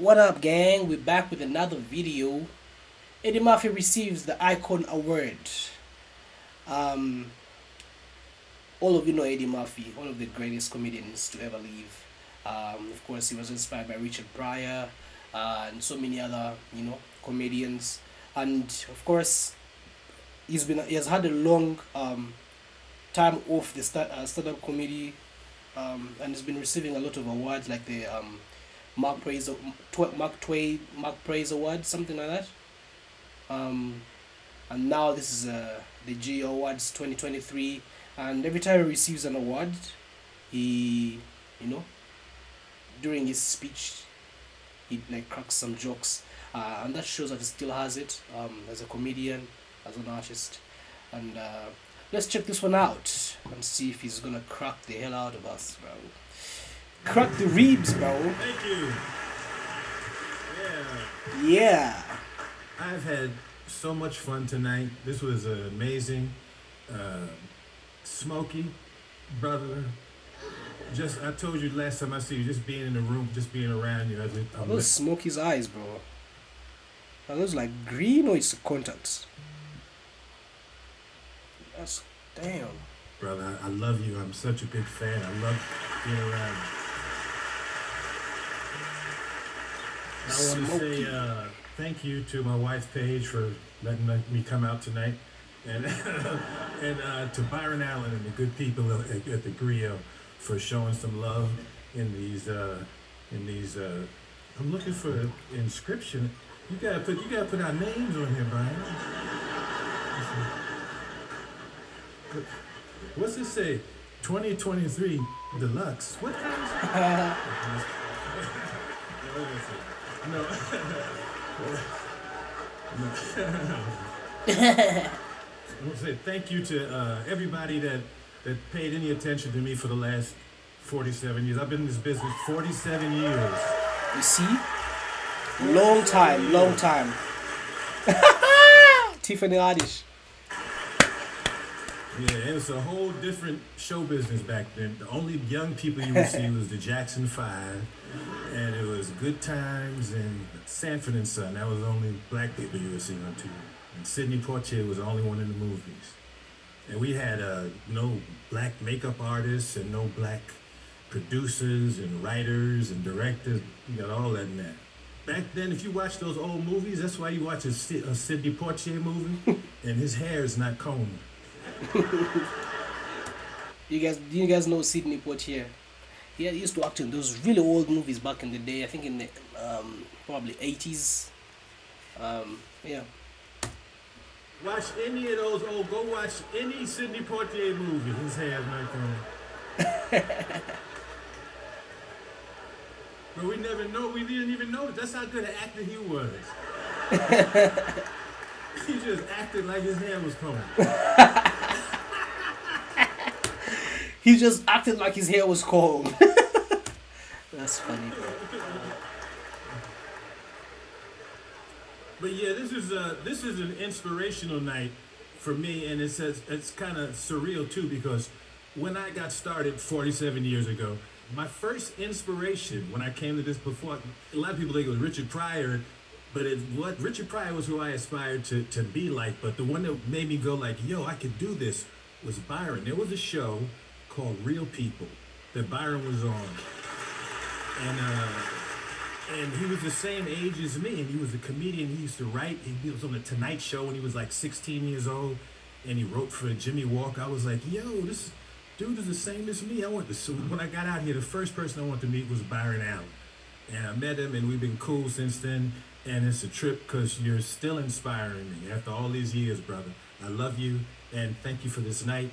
What up, gang? We're back with another video. Eddie Murphy receives the Icon Award. Um, all of you know Eddie Murphy, one of the greatest comedians to ever live. Of course, he was inspired by Richard Pryor and so many other, comedians. And of course, he has had a long time off the stand-up comedy, and has been receiving a lot of awards like the Mark Praise Award, something like that. Um, and now this is the G Awards 2023, and every time he receives an award, he, you know, during his speech, he like cracks some jokes, and that shows that he still has it as a comedian, as an artist, and let's check this one out and see if he's gonna crack the hell out of us, bro. Crack the ribs, bro. Thank you. Yeah. Yeah. I've had so much fun tonight. This was amazing. Uh, Smokey, brother. Just I told you last time I see you, just being in the room, just being around you. Are those Smokey's eyes, bro? Are those like green or it's contacts? That's damn. brother, I love you. I'm such a big fan. I love being around you. I want to say thank you to my wife Paige for letting me come out tonight, and and to Byron Allen and the good people at the Griot for showing some love in these I'm looking for inscription. You gotta put our names on here, Brian. What's it say? 2023 Deluxe. What kind of no. I want to say thank you to everybody that paid any attention to me for the last 47 years. I've been in this business 47 years. You see? Long time. Tiffany Haddish. Yeah, it was a whole different show business back then. The only young people you would see was the Jackson 5, and it was Good Times and Sanford and Son. That was the only black people you would see on TV. And Sidney Poitier was the only one in the movies. And we had no black makeup artists and no black producers and writers and directors. You got all that in that. Back then, if you watch those old movies, that's why you watch a Sidney Poitier movie, and his hair is not combed. You guys know Sidney Poitier? He used to act in those really old movies back in the day. I think in the probably 80s. Yeah. Watch any of those old. Go watch any Sidney Poitier movie. His hair is not combed. But we never know. We didn't even know. That's how good an actor he was. He just acted like his hair was combed. He just acted like his hair was combed. That's funny, bro. But yeah, this is an inspirational night for me, and it's kind of surreal too, because when I got started 47 years ago, my first inspiration when I came to this before, a lot of people think it was Richard Pryor, but Richard Pryor was who I aspired to be like, but the one that made me go like, yo, I could do this was Byron. There was a show called Real People that Byron was on, and he was the same age as me, and he was a comedian. He used to write. He was on the Tonight Show when he was like 16 years old, and he wrote for Jimmy Walker. I was like, yo, this dude is the same as me. So when I got out here, the first person I wanted to meet was Byron Allen, and I met him, and we've been cool since then. And it's a trip because you're still inspiring me after all these years, brother. I love you, and thank you for this night.